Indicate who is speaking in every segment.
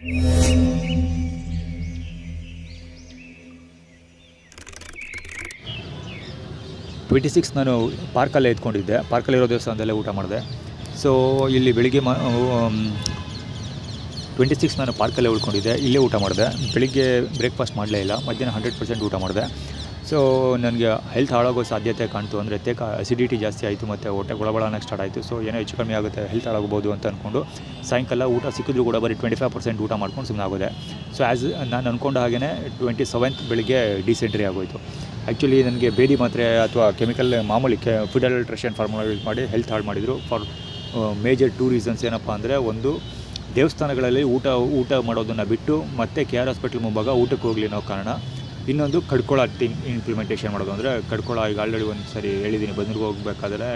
Speaker 1: 26 ನಾನು ಪಾರ್ಕಲ್ಲೇ ಇದ್ಕೊಂಡಿದ್ದೆ, ಪಾರ್ಕಲ್ಲಿರೋ ದೇವಸ್ಥಾನದಲ್ಲೇ ಊಟ ಮಾಡಿದೆ. ಸೊ ಇಲ್ಲಿ ಬೆಳಿಗ್ಗೆ 26 ನಾನು ಪಾರ್ಕಲ್ಲೇ ಉಳ್ಕೊಂಡಿದ್ದೆ, ಇಲ್ಲೇ ಊಟ ಮಾಡಿದೆ. ಬೆಳಿಗ್ಗೆ ಬ್ರೇಕ್ಫಾಸ್ಟ್ ಮಾಡಲೇ ಇಲ್ಲ, ಮಧ್ಯಾಹ್ನ 100% ಊಟ ಮಾಡಿದೆ. ಸೊ ನನಗೆ ಹೆಲ್ತ್ ಹಾಳಾಗೋ ಸಾಧ್ಯತೆ ಕಾಣ್ತು. ಅಂದರೆ ಅಸಿಡಿಟಿ ಜಾಸ್ತಿ ಆಯಿತು ಮತ್ತು ಹೊಟ್ಟೆ ಗೊಳಗೊಳನಕ್ಕೆ ಸ್ಟಾರ್ಟ್ ಆಯಿತು. ಸೊ ಏನೋ ಹೆಚ್ಚು ಕಮ್ಮಿ ಆಗುತ್ತೆ, ಹೆಲ್ತ್ ಹಾಳಾಗ್ಬೋದು ಅಂತ ಅಂದ್ಕೊಂಡು ಸಾಯಂಕಾಲ ಊಟ ಸಿಕ್ಕಿದ್ರು ಕೂಡ ಬರೀ 25% ಊಟ ಮಾಡ್ಕೊಂಡು ಸುಮ್ಮನೆ ಆಗೋದೆ. ಸೊ ನಾನು ಅಂದ್ಕೊಂಡ ಹಾಗೆಯೇ 27th ಬೆಳಿಗ್ಗೆ ಡಿಸೆಂಟ್ರಿ ಆಗೋಯಿತು. ಆ್ಯಕ್ಚುಲಿ ನನಗೆ ಬೇದಿ ಮಾತ್ರೆ ಅಥವಾ ಕೆಮಿಕಲ್ ಮಾಮೂಲಿ ಫುಡ್ ಅಡಲ್ಟ್ರೇಷನ್ ಫಾರ್ಮುಲಾ ಯೂಸ್ ಮಾಡಿ ಹೆಲ್ತ್ ಹಾಳು ಮಾಡಿದರು. For major 2 reasons. ಏನಪ್ಪ ಅಂದರೆ, ಒಂದು ದೇವಸ್ಥಾನಗಳಲ್ಲಿ ಊಟ ಮಾಡೋದನ್ನು ಬಿಟ್ಟು ಮತ್ತೆ KR ಹಾಸ್ಪಿಟ್ಲ್ ಮುಂಭಾಗ ಊಟಕ್ಕೆ ಹೋಗಲಿ ಅನ್ನೋ ಕಾರಣ. ಇನ್ನೊಂದು ಕಡ್ಕೊಳ ಇಂಪ್ಲಿಮೆಂಟೇಷನ್ ಮಾಡೋದು. ಅಂದರೆ ಕಡ್ಕೊಳ ಈಗ ಆಲ್ರೆಡಿ ಒಂದು ಸರಿ ಹೇಳಿದ್ದೀನಿ, ಬಂದೂರಿಗೆ ಹೋಗಬೇಕಾದ್ರೆ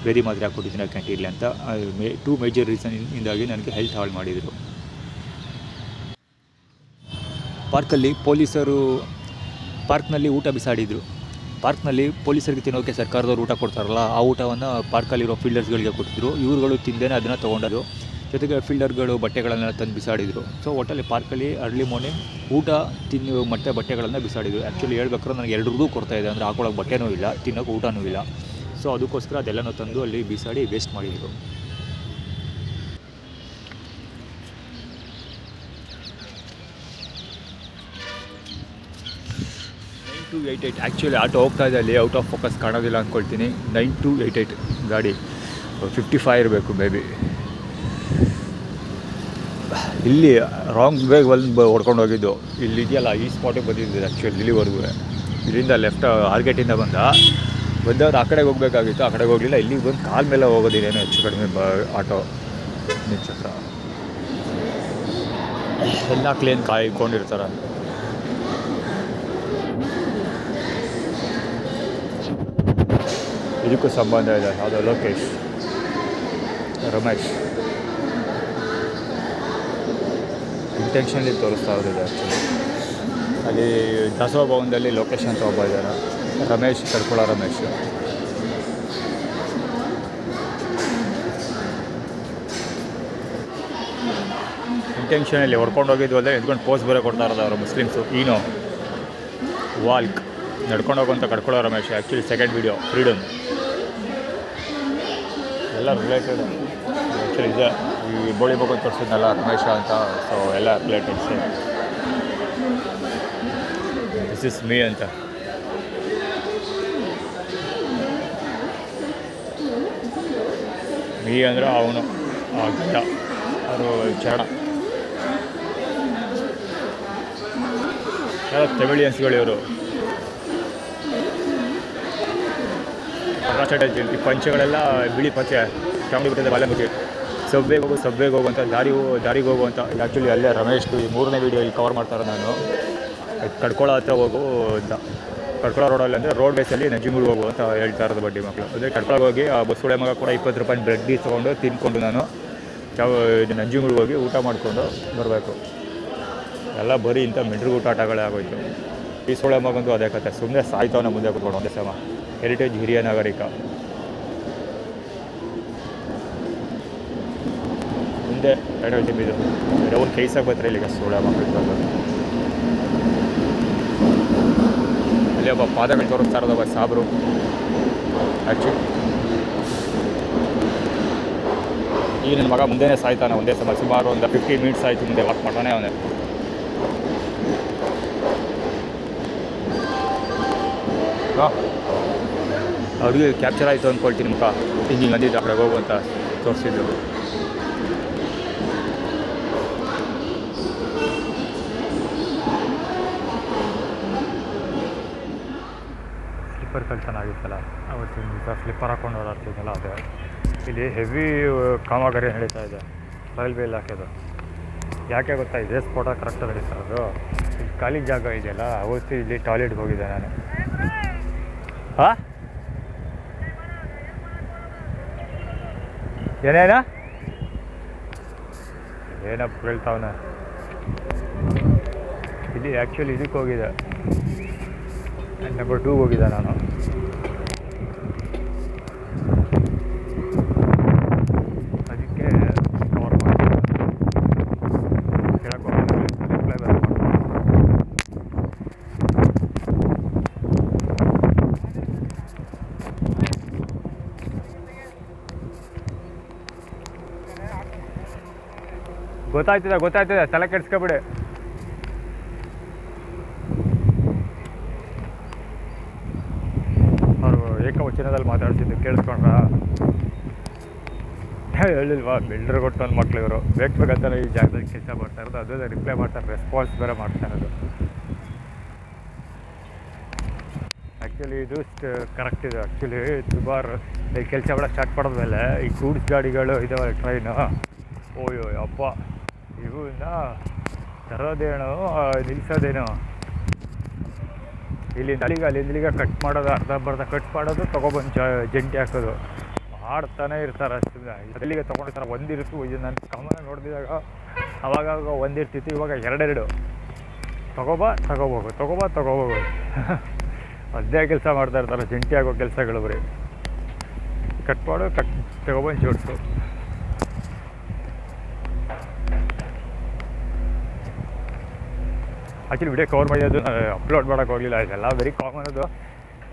Speaker 1: ಬೇದಿ ಮಾತ್ರೆ ಹಾಕ್ಕೊಟ್ಟಿದ್ದೀನಿ ಕ್ಯಾಂಟೀನ್ಲಿ ಅಂತ. 2 ಮೇಜರ್ ರೀಸನ್ನಿಂದಾಗಿ ನನಗೆ ಹೆಲ್ತ್ ಹಾಳು ಮಾಡಿದರು. ಪಾರ್ಕ್ನಲ್ಲಿ ಊಟ ಬಿಸಾಡಿದರು. ಪಾರ್ಕ್ನಲ್ಲಿ ಪೊಲೀಸರಿಗೆ ತಿನ್ನೋಕ್ಕೆ ಸರ್ಕಾರದವ್ರು ಊಟ ಕೊಡ್ತಾರಲ್ಲ, ಆ ಊಟವನ್ನು ಪಾರ್ಕಲ್ಲಿರೋ ಫೀಲ್ಡರ್ಸ್ಗಳಿಗೆ ಕೊಟ್ಟಿದ್ರು. ಇವ್ರುಗಳು ತಿಂದೇನೆ ಅದನ್ನು ತೊಗೊಂಡರು. ಜೊತೆಗೆ ಫೀಲ್ಡರ್ಗಳು ಬಟ್ಟೆಗಳನ್ನೆಲ್ಲ ತಂದು ಬಿಸಾಡಿದರು. ಸೊ ಒಟ್ಟಲ್ಲಿ ಪಾರ್ಕಲ್ಲಿ ಅರ್ಲಿ ಮಾರ್ನಿಂಗ್ ಊಟ ತಿನ್ನು ಮತ್ತು ಬಟ್ಟೆಗಳನ್ನು ಬಿಸಾಡಿದರು. ಆ್ಯಕ್ಚುಲಿ ಹೇಳ್ಬೇಕಾದ್ರೆ ನನಗೆ ಎರಡರದ್ದು ಕೊಡ್ತಾಯಿದೆ. ಅಂದರೆ ಹಾಕೊಳ್ಳೋಕೆ ಬಟ್ಟೆನೂ ಇಲ್ಲ, ತಿನ್ನೋಕೆ ಊಟನೂ ಇಲ್ಲ. ಸೊ ಅದಕ್ಕೋಸ್ಕರ ಅದೆಲ್ಲನೂ ತಂದು ಅಲ್ಲಿ ಬಿಸಾಡಿ ವೇಸ್ಟ್ ಮಾಡಿದರು. ಆ್ಯಕ್ಚುಲಿ ಆಟೋ ಹೋಗ್ತಾ ಇದೆ, ಅಲ್ಲಿ ಔಟ್ ಆಫ್ ಫೋಕಸ್ ಕಾಣೋದಿಲ್ಲ ಅಂದ್ಕೊಳ್ತೀನಿ. 9288 ಗಾಡಿ 55 ಇರಬೇಕು ಮೇ ಬಿ. ಇಲ್ಲಿ ರಾಂಗ್ ವೇಗ್ ಹೊಡ್ಕೊಂಡು ಹೋಗಿದ್ದು. ಇಲ್ಲಿ ಇದೆಯಲ್ಲ, ಈ ಸ್ಪಾಟಿಗೆ ಬಂದಿದ್ದು ಆ್ಯಕ್ಚುಲಿ ಇಲ್ಲಿವರೆಗೂ. ಇಲ್ಲಿಂದ ಲೆಫ್ಟ್ ಆರ್ಗೇಟಿಂದ ಬಂದವ್ರು ಆ ಕಡೆಗೆ ಹೋಗಬೇಕಾಗಿತ್ತು, ಆ ಕಡೆಗೆ ಹೋಗಲಿಲ್ಲ. ಇಲ್ಲಿಗೆ ಬಂದು ಕಾಲ ಮೇಲೆ ಹೋಗೋದಿಲ್ಲೇನೋ ಹೆಚ್ಚು ಕಡಿಮೆ ಆಟೋ ನಿಚ್ಚತ್ರ ಎಲ್ಲ ಕ್ಲೀನ್ ಕಾಯ್ಕೊಂಡಿರ್ತಾರೆ. ಇದಕ್ಕೂ ಸಂಬಂಧ ಇದೆ. ಯಾವುದೋ ಲೋಕೇಶ್, ರಮೇಶ್ ಇಂಟೆನ್ಷನ್ಲಿ ತೋರಿಸ್ತಾ ಇರೋದಿದೆ. ಆ್ಯಕ್ಚುಲಿ ಅಲ್ಲಿ ದಾಸೋಹ ಭವನದಲ್ಲಿ ಲೋಕೇಶ್ ಅಂತ ಒಬ್ಬ ಇದ್ದಾರೆ, ರಮೇಶ್, ಕಡ್ಕೊಳ ರಮೇಶ್. ಇಂಟೆನ್ಷನಲ್ಲಿ ಹೊಡ್ಕೊಂಡು ಹೋಗಿದ್ದು ಅಲ್ಲೇ ಎದ್ಕೊಂಡು ಪೋಸ್ಟ್ ಬೇರೆ ಕೊಡ್ತಾ ಇರೋದು ಅವರು ಮುಸ್ಲಿಮ್ಸು. ಈನೋ ವಾಲ್ಕ್ ನಡ್ಕೊಂಡು ಹೋಗುವಂಥ Kadkol Ramesh. Actually second video freedom ಎಲ್ಲ ರಿಲೇಟೆಡ್. ಆ್ಯಕ್ಚುಲಿ ಇದೆ, ಈ ಬೋಳಿ ಬಗ್ಗೆ ತೋರಿಸಿದ್ನಲ್ಲ ರಮೇಶ ಅಂತ. ಸೊ ಎಲ್ಲ ರಿಲೇಟೆಡ್ಸ್. ದಿಸ್ ಇಸ್ ಮೀ ಅಂತ. ಮೀ ಅಂದರೆ ಅವನು, ಆ ಗಂಡ, ಅವರು ಚರಣ. ಎಲ್ಲ ತಮಿಳಿಯನ್ಸ್ಗಳು ಇವರು. ಈ ಪಂಚೆಗಳೆಲ್ಲ ಬಿಳಿ ಪಂಚೆ, ಚಾಮುಂಡಿ ಬಿಟ್ಟಿದೆ ಬಾಲೆ ಮುಗಿ. ಸಬ್ವೇಗೆ ಹೋಗುವಂಥ ದಾರಿಗೆ ಹೋಗುವಂಥ. ಆ್ಯಕ್ಚುಲಿ ಅಲ್ಲೇ ರಮೇಶ್ ಈ 3ನೇ ವೀಡಿಯೋ ಇಲ್ಲಿ ಕವರ್ ಮಾಡ್ತಾರೆ. ನಾನು ಕಡ್ಕೊಳ ಹತ್ರ ಹೋಗು ಅಂತ, ಕಡ್ಕೊಳ ರೋಡಲ್ಲಿ ಅಂದರೆ ರೋಡ್ ಬೇಸಲ್ಲಿ ನಂಜನಗೂಡು ಹೋಗು ಅಂತ ಹೇಳ್ತಾ ಇರೋದು ಬಡ್ಡಿ ಮಕ್ಕಳು. ಅಂದರೆ ಕಡ್ಕೊಳಗೆ ಹೋಗಿ ಆ ಬಸ್ಸುಳೆ ಮಗ ಕೂಡ 20 ರೂಪಾಯಿ ಬ್ರೆಡ್ ಡೀಸ್ ತೊಗೊಂಡು ತಿನ್ಕೊಂಡು ನಾನು ನಂಜನಗೂಡಿಗೆ ಹೋಗಿ ಊಟ ಮಾಡಿಕೊಂಡು ಬರಬೇಕು. ಎಲ್ಲ ಬರೀ ಇಂಥ ಮೆಂಟ್ರಿಗೂಟ ಆಟಗಳೇ ಆಗೋಯ್ತು. ಈ ಸೊಳೆ ಮಗಂದು ಅದೇ ಕತೆ. ಸುಮ್ಮನೆ ಸಾಯ್ತವನ ಮುಂದೆ ಕೂತ್ಕೊಂಡು ಒಂದೇ ಸಮ. ಹೆರಿಟೇಜ್ ಹಿರಿಯ ನಾಗರಿಕ. ಮುಂದೆ ಎರಡು ತಿಂಬಿದ್ದು ಅವ್ರು ಕೈಸಾಗಿ ಬರ್ತಾರೆ ಇಲ್ಲಿಗೆ ಸೋಳ ಮಕ್ಕಳಿಗೆ ಬಂದು. ಅಲ್ಲಿ ಒಬ್ಬ ಪಾದಗಳು ತೋರಿಸ್ತಾ ಇರೋದು ಒಬ್ಬ ಸಾಬ್ರು. ಆ್ಯಕ್ಚುಲಿ ಈಗ ನನ್ನ ಮಗ ಮುಂದೆನೇ ಸಾಯ್ತಾನೆ ಒಂದೇ ಸಮ. ಸುಮಾರು ಒಂದು 15 ಮಿನಿಟ್ಸ್ ಆಯಿತು ಮುಂದೆ ವಾಕ್ ಮಾಡ್ತಾನೆ ಅವನೇ. ಅವ್ರಿಗೆ ಕ್ಯಾಪ್ಚರ್ ಆಯಿತು ಅಂದ್ಕೊಳ್ತೀನಿ ಮುಖ. ಹಿಂಗೆ ಅಂದಿದ್ದು ಆ ಕಡೆ ಹೋಗು ಅಂತ ತೋರಿಸಿದ್ರು. ಸ್ಲಿಪ್ಪರ್ ಕಲ್ ಚೆನ್ನಾಗಿತ್ತಲ್ಲ ಅವತ್ತಿನ. ಸ್ಲಿಪ್ಪರ್ ಹಾಕ್ಕೊಂಡು ಓಡಾಡ್ತಿದ್ದಲ್ಲ ಅದೇ. ಇಲ್ಲಿ ಹೆವಿ ಕಾಮಗಾರಿ ನಡೀತಾ ಇದೆ ರೈಲ್ವೆ ಇಲಾಖೆದು. ಯಾಕೆ ಗೊತ್ತಾ, ಇದೇ ಸ್ಫೋಟ ಕರೆಕ್ಟಾಗಿ ನಡೀತಾ ಇರೋದು. ಇಲ್ಲಿ ಖಾಲಿ ಜಾಗ ಇದೆಯಲ್ಲ, ಅವತ್ತು ಇಲ್ಲಿ ಟಾಯ್ಲೆಟ್ಗೆ ಹೋಗಿದ್ದೆ ನಾನು. ಹಾಂ ಏನಪ್ಪ ಹೇಳ್ತಾವನ. ಇಲ್ಲಿ ಆ್ಯಕ್ಚುಲಿ ಇದಕ್ಕೆ ಹೋಗಿದೆ, ನಂಬರ್ 2 ಹೋಗಿದ್ದೆ ನಾನು. ಅದಕ್ಕೆ ಕವರ್ ಮಾಡಿ ಹೇಳಕ್ಕೆ ಗೊತ್ತಾಯ್ತದೆ ತಲೆ ಕೆಡ್ಸ್ಕೊಬಿಡಿ. ಅವರು ಏಕವಚನದಲ್ಲಿ ಮಾತಾಡ್ತಿದ್ದು ಕೇಳಿಸ್ಕೊಂಡ್ರ? ಹೇಳಿಲ್ವಾ ಬಿಲ್ಡ್ರ್ ಕೊಟ್ಟು ಒಂದು ಮಕ್ಳು ಇವರು ಬೇಕಂತಾನೆ ಈ ಜಾಗದಲ್ಲಿ ಕೆಲಸ ಮಾಡ್ತಾ ಇರೋದು, ಅದೇ ರಿಪ್ಲೈ ಮಾಡ್ತಾರೆ, ರೆಸ್ಪಾನ್ಸ್ ಬೇರೆ ಮಾಡ್ತಾ ಇರೋದು. ಆ್ಯಕ್ಚುಲಿ ಇದು ಕರೆಕ್ಟ್ ಇದೆ. ಆ್ಯಕ್ಚುಲಿ ಸುಮಾರು ಈ ಕೆಲಸ ಕೂಡ ಸ್ಟಾರ್ಟ್ ಮಾಡಿದ್ಮೇಲೆ ಈ ಗೂಡ್ಸ್ ಗಾಡಿಗಳು ಇದಾವೆ ಟ್ರೈನು, ಓಯೋ ಅಪ್ಪ ಇವನ್ನ ತರೋದೇನೋ ನಿಲ್ಲಿಸೋದೇನೋ, ಇಲ್ಲಿಂದ ಅಲ್ಲಿಂದ ಕಟ್ ಮಾಡೋದು, ಅರ್ಧ ಕಟ್ ಮಾಡೋದು, ತೊಗೊಬಂದು ಜಂಟಿ ಹಾಕೋದು ಮಾಡ್ತಾನೆ ಇರ್ತಾರೆ. ಅಲ್ಲಿಗೆ ತೊಗೊಂಡಿರ್ತಾರೆ. ಒಂದಿರ್ತು, ಇದು ನನ್ನ ಕಾಮನ ನೋಡಿದಾಗ ಅವಾಗ ಒಂದಿರ್ತಿತ್ತು, ಇವಾಗ ಎರಡೆರಡು ತಗೋಬೋದು ಅದೇ ಕೆಲಸ ಮಾಡ್ತಾ ಇರ್ತಾರೆ. ಜಂಟಿ ಆಗೋ ಕೆಲಸಗಳು ಬರೀ ಕಟ್ ತಗೊಬಂದು ಜೋಡಿಸು. ಆ್ಯಕ್ಚುಲಿ ವಿಡಿಯೋ ಕವರ್ ಮಾಡಿದ್ದು ಅಪ್ಲೋಡ್ ಮಾಡೋಕ್ಕೆ ಹೋಗಲಿಲ್ಲ. ಇದೆಲ್ಲ ವೆರಿ ಕಾಮನ್. ಅದು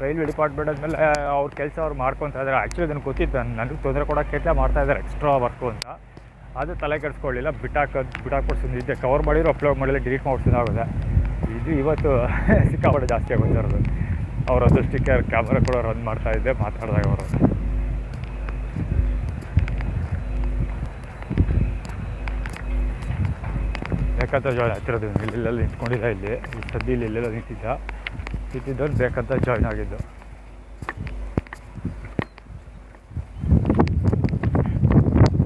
Speaker 1: ರೈಲ್ವೆ ಡಿಪಾರ್ಟ್ಮೆಂಟ್ ಆದಮೇಲೆ ಅವ್ರ ಕೆಲಸ ಅವ್ರು ಮಾಡ್ಕೊತಾ ಇದ್ದಾರೆ. ಆ್ಯಕ್ಚುಲಿ ಅದನ್ನು ಗೊತ್ತಿತ್ತು, ನನಗೆ ತೊಂದರೆ ಕೊಡೋಕ್ಕೆ ಕೆಲಸ ಮಾಡ್ತಾಯಿದ್ದಾರೆ ಎಕ್ಸ್ಟ್ರಾ ವರ್ಕು ಅಂತ. ಅದು ತಲೆ ಕೆಡಿಸ್ಕೊಳ್ಳಿಲ್ಲ, ಬಿಟ್ಟಾಕ್ಬಿಟ್ಟು ಸುಮ್ಮನಿದ್ದೆ. ಕವರ್ ಮಾಡಿದ್ರು ಅಪ್ಲೋಡ್ ಮಾಡಿಲ್ಲ, ಡಿಲೀಟ್ ಮಾಡ್ಸೋದಾಗಿದೆ. ಇದು ಇವತ್ತು ಸಿಕ್ಕಾಪಟ್ಟೆ ಜಾಸ್ತಿ ಆಗೋದಿರೋದು. ಅವ್ರ ಅದೃಷ್ಟಕ್ಕೆ ಕ್ಯಾಮ್ರಾ ಕೂಡ ರನ್ ಮಾಡ್ತಾಯಿದ್ದೆ ಮಾತಾಡಿದಾಗ ಅವರು. ಬೇಕಂತ ಜಾಯ್ನ್ ಆಗ್ತಿರೋದು. ಇಲ್ಲೆಲ್ಲ ನಿಂತ್ಕೊಂಡಿದ್ದ, ಇಲ್ಲಿ ಸದ್ಯ ಇಲ್ಲೆಲ್ಲ ನಿಂತಿದ್ದವ್ರು ಬೇಕಂತ ಜಾಯ್ನ್ ಆಗಿದ್ದು.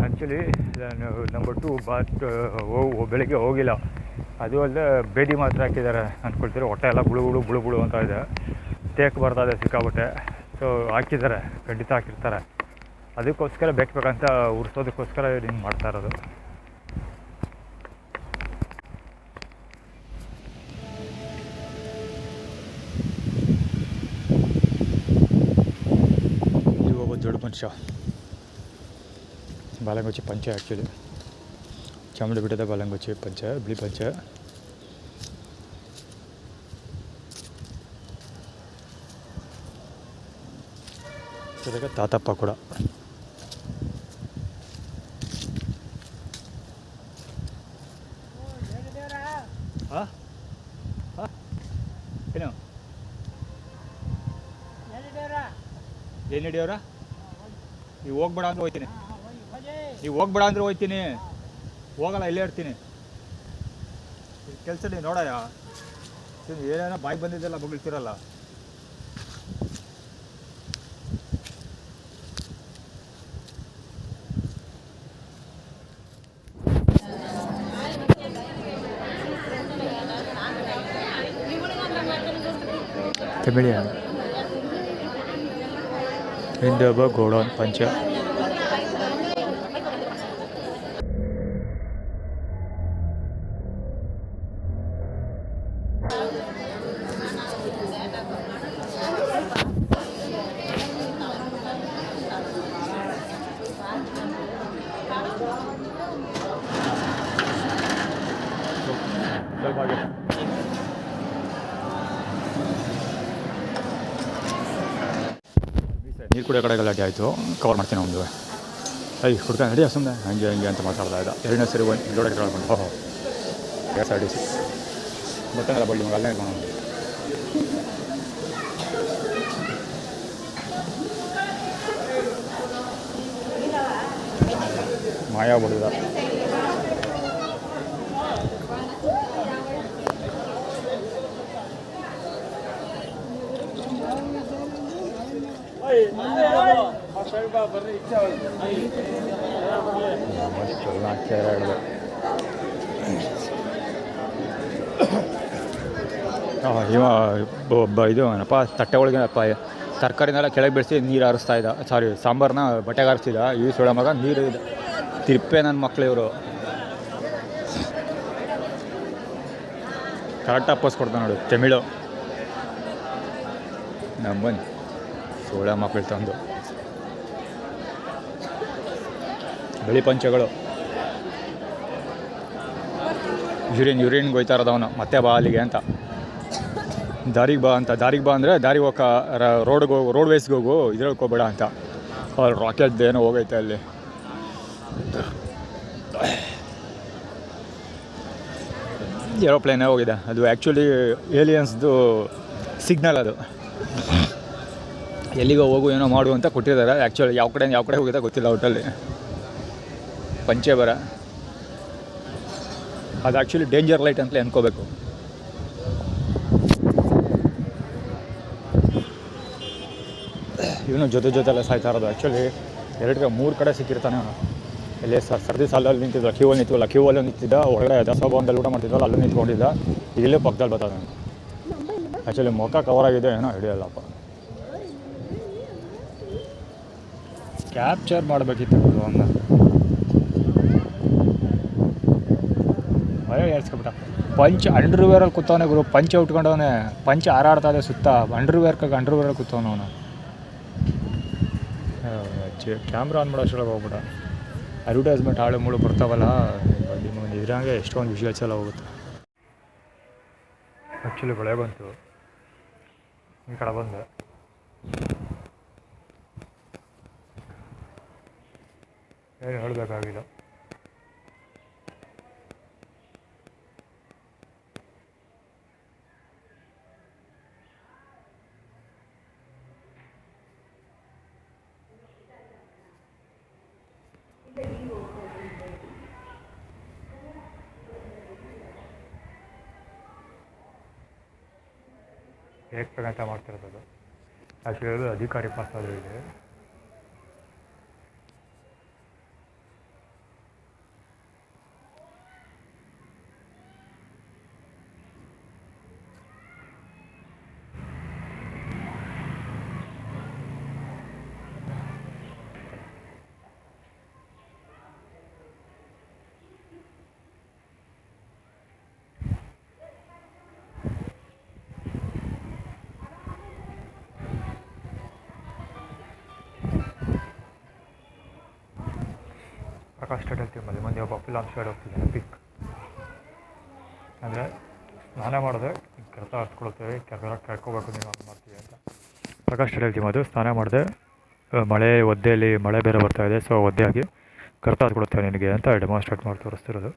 Speaker 1: ಆ್ಯಕ್ಚುಲಿ ನಾನು ನಂಬರ್ 2 ಬೆಳಿಗ್ಗೆ ಹೋಗಿಲ್ಲ. ಅದು ಅಲ್ಲದೆ ಬೇದಿ ಮಾತ್ರ ಹಾಕಿದ್ದಾರೆ ಅಂದ್ಕೊಳ್ತೀರಿ. ಹೊಟ್ಟೆ ಎಲ್ಲ ಬುಳು ಅಂತ ಇದೆ, ತೇಕ್ ಬರ್ತಾಯಿದೆ ಸಿಕ್ಕಾಬಿಟ್ಟೆ. ಸೊ ಹಾಕಿದ್ದಾರೆ, ಖಂಡಿತ ಹಾಕಿರ್ತಾರೆ. ಅದಕ್ಕೋಸ್ಕರ ಬೇಕಂತ ಉರ್ಸೋದಕ್ಕೋಸ್ಕರ ಹಿಂಗೆ ಮಾಡ್ತಾ ಇರೋದು. ದೊಡ್ಡ ಮನುಷ್ಯ ಬಾಲಂಗುಚ್ಚಿ ಪಂಚೆ. ಆ್ಯಕ್ಚುಲಿ ಚಾಮುಂಡಿ ಬೆಟ್ಟದ ಬಾಲಂಗುಚ್ಚಿ ಪಂಚೆ, ಬಿಳಿ ಪಂಚೆ. ಜೊತೆಗೆ ತಾತಪ್ಪ ಕೂಡ. ಏನು ಹಿಡಿಯೋರ? ನೀವು ಹೋಗ್ಬೇಡ ಅಂದ್ರೆ ಹೋಗ್ತೀನಿ, ಹೋಗಲ್ಲ, ಇಲ್ಲೇ ಇರ್ತೀನಿ. ಕೆಲಸ ನೀವು ನೋಡಯ್ಯ, ಏನೇನೋ ಬಾಯಿ ಬಂದಿದ್ದೆಲ್ಲ ಬಗಳ್ತಿರಲ್ಲ. ತಮಿಳಿಯನ್ ಹಿಂದೊಬ್ಬ ಗೋಡೌನ್ ಪಂಚ. ನೀರು ಕುಡಿಯೋ ಕಡೆ ಗಲಾಟೆ ಆಯಿತು, ಕವರ್ ಮಾಡ್ತೀನಿ ಒಂದು. ಹುಡ್ಕೊಂಡು ನಡಿಯ ಸುಮ್ಮನೆ ಹಂಗೆ ಅಂತ ಮಾತಾಡ್ತಾ ಇದ್ದ. ಎರಡನೇ ಸರಿ ಒಂದು ದೊಡ್ಡ ಕೇಳ್ಕೊಂಡು ಓಹೋ KSRTC ಗೊತ್ತಾಗಲ್ಲ ಬಳ್ಳಿ ಮಗ ಅಲ್ಲೇ ಇಟ್ಕೊಂಡು ಮಾಯಾ ಬಡಿದ. ಇವ ಇದು ಏನಪ್ಪ ತಟ್ಟೆ ಒಳಗೆ ತರಕಾರಿನೆಲ್ಲ ಕೆಳಗೆ ಬೆಳೆಸಿ ನೀರು ಹಾರಿಸ್ತಾ ಇದ್ದ. ಸಾಂಬಾರನ್ನ ಬಟ್ಟೆಗೆ ಹಾರಿಸ್ತಿದ್ದ. ಈ ಸೊಳ ಮಗ ನೀರು ಇದೆ ತಿರುಪೆ ನನ್ನ ಮಕ್ಳು ಇವರು. ಕರೆಕ್ಟಾಗಿ ಅಪ್ಪಸ್ ಕೊಡ್ತಾನೆ ನೋಡು ತಮಿಳು ನಮ್ಮನ್ ಸೋಳ ಮಕ್ಕಳು ತಂದು. ಬಿಳಿ ಪಂಚಗಳು ಯೂರಿನ್ಗೆ ಹೋಯ್ತಾ ಇರೋದವನು ಮತ್ತೆ ಬಾ ಅಲ್ಲಿಗೆ ಅಂತ. ದಾರಿಗೆ ಬಾ ಅಂದರೆ ದಾರಿಗೆ ಹೋಗ ರೋಡ್ವೇಸ್ಗೆ ಹೋಗು, ಇದ್ರಲ್ಲಿ ಹೋಗ್ಬೇಡ ಅಂತ. ಅಲ್ಲಿ ರಾಕೆಟ್ ಏನೋ ಹೋಗೈತೆ ಅಲ್ಲಿ. ಏರೋಪ್ಲೇನೇ ಹೋಗಿದೆ. ಅದು ಆ್ಯಕ್ಚುಲಿ ಏಲಿಯನ್ಸ್ದು ಸಿಗ್ನಲ್. ಅದು ಎಲ್ಲಿಗೋ ಹೋಗು ಏನೋ ಮಾಡು ಅಂತ ಕೊಟ್ಟಿದ್ದಾರೆ. ಆ್ಯಕ್ಚುಲಿ ಯಾವ ಕಡೆ ಹೋಗಿದೆ ಗೊತ್ತಿಲ್ಲ. ಒಟ್ಟಲ್ಲಿ ಪಂಚೆ ಬರ ಅದು ಆ್ಯಕ್ಚುಲಿ ಡೇಂಜರ್ ಲೈಟ್ ಅಂತಲೇ ಅನ್ಕೋಬೇಕು. ಇವನು ಜೊತೆಲ್ಲ ಸಾಯ್ತಾ ಇರೋದು. ಆ್ಯಕ್ಚುಲಿ 2-3 ಕಡೆ ಸಿಕ್ಕಿರ್ತಾನೆ ಅವನು. ಎಲ್ಲೇ ಸರ್ದಿ ಸಾಲಲ್ಲಿ ನಿಂತಿದ್ದ, ಕ್ಯೂವಲ್ಲಿ ನಿಂತಿದ್ದ, ಹೊರಗಡೆ ದಾಸೋಭವನದಲ್ಲಿ ಊಟ ಮಾಡ್ತಿದ್ವಲ್ಲ ಅಲ್ಲೂ ನಿಂತ್ಕೊಂಡಿದ್ದ. ಇಲ್ಲೇ ಪಕ್ಕದಲ್ಲಿ ಬರ್ತಾನೆ. ಆ್ಯಕ್ಚುಲಿ ಮುಖ ಕವರ್ ಆಗಿದೆ, ಏನೋ ಹಿಡಿಯಲ್ಲಪ್ಪ. ಕ್ಯಾಪ್ಚರ್ ಮಾಡಬೇಕಿತ್ತು ಅವನ್ನ. ಮಳೆ ಏರ್ಸ್ಕೊಬಿಟ್ಟ. ಅಂಡರ್ವೇರಲ್ಲಿ ಕೂತವನೇ ಗುರು. ಪಂಚೆ ಉಟ್ಕೊಂಡವನೇ. ಪಂಚೆ ಹಾರಾಡ್ತಾ ಇದೆ ಸುತ್ತ. ಅಂಡರ್ವೇರಲ್ಲಿ ಕೂತವನು ಅವನು. ಕ್ಯಾಮ್ರಾ ಆನ್ ಮಾಡೋ ಅಷ್ಟೊಳಗೆ ಹೋಗ್ಬಿಡ. ಅಡ್ವರ್ಟೈಸ್ಮೆಂಟ್ ಹಾಳು ಮೂಳು ಬರ್ತಾವಲ್ಲ, ನಿಮಗೆ ಇದ್ರಂಗೆ ಎಷ್ಟೊಂದು ವಿಷುವಲ್ಸ್ ಎಲ್ಲ ಹೋಗುತ್ತೆ. ಆ್ಯಕ್ಚುಲಿ ಬೆಳೆ ಬಂತು, ಈ ಕಡೆ ಬಂದೆ. ಏನು ಹೇಳಬೇಕಾಗಿಲ್ಲ. ಹೇಗೆ ಅಂತ ಮಾಡ್ತಿರೋದು. ಆ್ಯಕ್ಚುಲಿ ಅಧಿಕಾರಿ ಪಾಸ್ ಆದರೂ ಇದೆ. ಪ್ರಕಾಶ್ ಸ್ಟೇಟ್ ಮಲ್ಲಿ ಮಂದಿ ಒಬ್ಬ ಫಿಲಾಮ್ ಸೈಡ್ ಹೋಗ್ತಿದ್ದಾನೆ. ಪಿಕ್ ಅಂದರೆ ಸ್ನಾನ ಮಾಡಿದೆ ಕೆಲಸ ಹತ್ಕೊಳ್ತೇವೆ, ಕರ್ಕೋಬೇಕು ನೀವು ಹಂಗೆ ಮಾಡ್ತೀವಿ ಅಂತ. ಪ್ರಕಾಶ್ ಸ್ಟೇಟ್ ಅದು ಸ್ನಾನ ಮಾಡಿದೆ, ಒದ್ದೆಯಲ್ಲಿ ಮಳೆ ಬೇರೆ ಬರ್ತಾಯಿದೆ, ಸೊ ಒದ್ದೆ ಆಗಿ ಕರ್ತ ಹತ್ಕೊಳ್ತೇವೆ ನಿನಗೆ ಅಂತ ಡೆಮಾನ್ಸ್ಟ್ರೇಟ್ ಮಾಡಿ ತೋರಿಸ್ತಿರೋದು.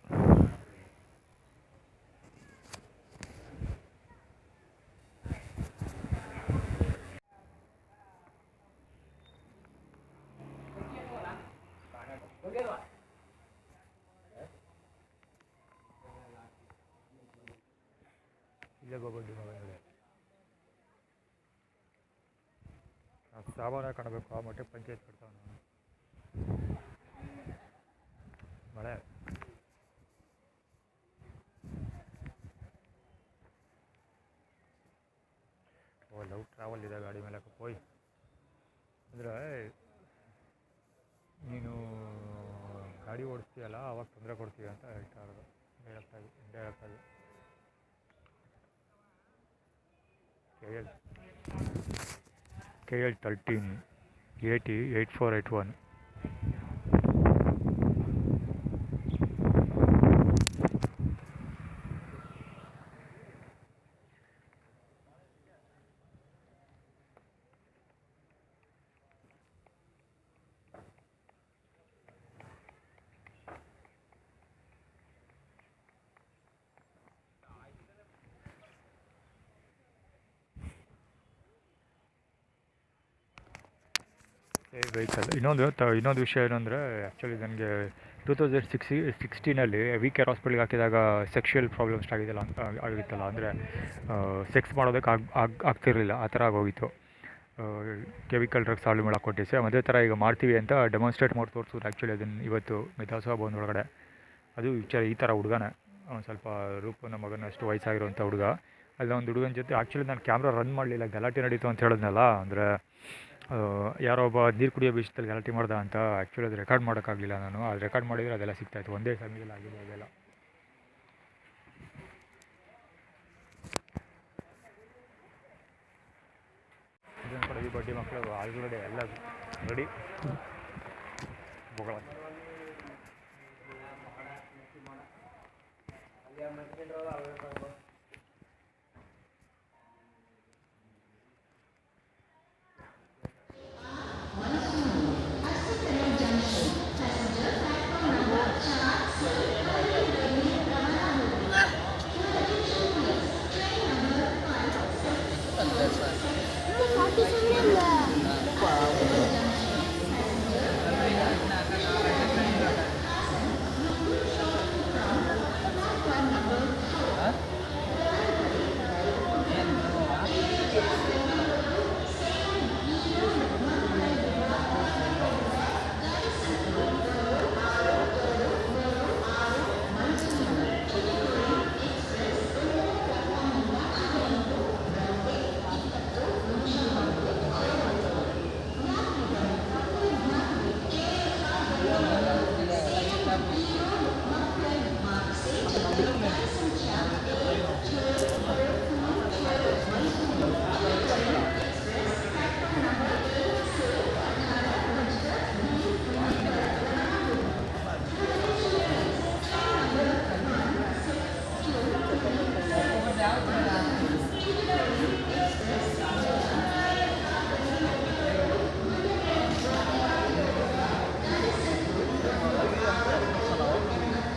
Speaker 1: ಇಲ್ಲೇ ಹೋಗೋದು ಸಾಮಾನ್ಯ ಕಾಣಬೇಕು. ಆ ಮಟ್ಟಿಗೆ ಪಂಚಾಯತ್ ಕಟ್ತಾವ. ಮಳೆ ಲವ್ ಟ್ರಾವೆಲ್ ಇದೆ ಗಾಡಿ ಮೇಲೆ ಹೋಯ್. ಅಂದರೆ ನೀನು ಗಾಡಿ ಓಡಿಸ್ತೀಯಲ್ಲ ಅವಾಗ ತೊಂದರೆ ಕೊಡ್ತೀವಿ ಅಂತ ಹೇಳ್ತಾ ಇರೋದು. ಹೇಳ್ತಾ KL 13 80 8481. ವೆಹಿಕಲ್. ಇನ್ನೊಂದು ವಿಷಯ ಏನಂದರೆ, ಆ್ಯಕ್ಚುಲಿ ನನಗೆ 2016 ವಿಕೇರ್ ಹಾಸ್ಪಿಟ್ಲಿಗೆ ಹಾಕಿದಾಗ ಸೆಕ್ಷುವಲ್ ಪ್ರಾಬ್ಲಮ್ ಸ್ಟಾರ್ಟ್ ಆಗಿತ್ತಲ್ಲ. ಅಂದರೆ ಸೆಕ್ಸ್ ಮಾಡೋದಕ್ಕೆ ಆಗ್ತಿರಲಿಲ್ಲ, ಆ ಥರ ಆಗೋಗಿತ್ತು. ಕೆಮಿಕಲ್ ಡ್ರಗ್ಸ್ ಸಾಲ್ವ್ ಮಾಡೋಕೆ ಕೊಟ್ಟಿದ್ದೆ. ಅದೇ ಥರ ಈಗ ಮಾಡ್ತೀವಿ ಅಂತ ಡೆಮಾನ್ಸ್ಟ್ರೇಟ್ ಮಾಡಿ ತೋರಿಸೋದು. ಆ್ಯಕ್ಚುಲಿ ಅದನ್ನು ಇವತ್ತು ಮೆದಾಸಭಾ ಭವನ ಒಳಗಡೆ ಅದು ವಿಚಾರ ಈ ಥರ ಹುಡುಗನೇ, ಸ್ವಲ್ಪ ರೂಪನ ಮಗನ ಅಷ್ಟು ವಯಸ್ಸಾಗಿರೋಂಥ ಹುಡುಗ. ಅಲ್ಲ ಒಂದು ಹುಡುಗನ ಜೊತೆ ಆ್ಯಕ್ಚುಲಿ ನಾನು ಕ್ಯಾಮ್ರಾ ರನ್ ಮಾಡಲಿಲ್ಲ, ಗಲಾಟೆ ನಡೀತು ಅಂತ ಹೇಳಿದ್ನಲ್ಲ. ಅಂದರೆ ಯಾರೋ ಒಬ್ಬ ನೀರು ಕುಡಿಯೋ ವಿಷಯದಲ್ಲಿ ಗಲಾಟೆ ಮಾಡ್ದ ಅಂತ. ಆ್ಯಕ್ಚುಲಿ ಅದು ರೆಕಾರ್ಡ್ ಮಾಡೋಕ್ಕಾಗಲಿಲ್ಲ ನಾನು. ಅದು ರೆಕಾರ್ಡ್ ಮಾಡಿದರೆ ಅದೆಲ್ಲ ಸಿಗ್ತಾಯಿತ್ತು. ಒಂದೇ ಸಮಯದಲ್ಲಿ ಆಗಿದೆ ಅದೆಲ್ಲ. ಇದನ್ನು ಕೂಡ ಈ ಬಡ್ಡಿ ಮಕ್ಕಳು ಆಲ್ರೆಡಿ ಎಲ್ಲ ರೆಡಿ ಹೋಗೋಣ.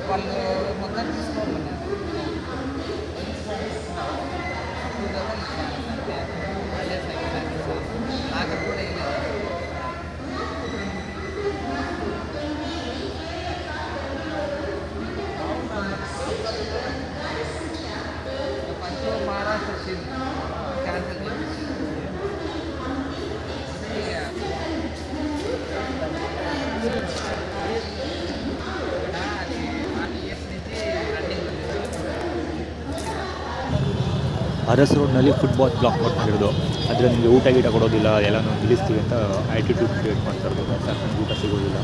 Speaker 2: వాళ్ళు మొత్తం తీసుకోమన్నారు. నాకు కూడా ఫస్ట్ మహారాష్ట్ర వచ్చింది క్యాన్సిల్ చేసి
Speaker 1: ಅರಸ್ ರೋಡ್ನಲ್ಲಿ ಫುಟ್ಬಾಲ್ ಬ್ಲಾಕ್ ಮಾಡ್ಕೊಂಡಿರೋದು. ಆದರೆ ನಿಮಗೆ ಊಟ ಗೀಟ ಕೊಡೋದಿಲ್ಲ, ಎಲ್ಲನೂ ನಿಲ್ಲಿಸ್ತೀವಿ ಅಂತ ಆ್ಯಟಿಟ್ಯೂಡ್ ಕ್ರಿಯೇಟ್ ಮಾಡ್ತಾ ಇರ್ಬೋದು. ನನಗೆ ಊಟ ಸಿಗೋದಿಲ್ಲ.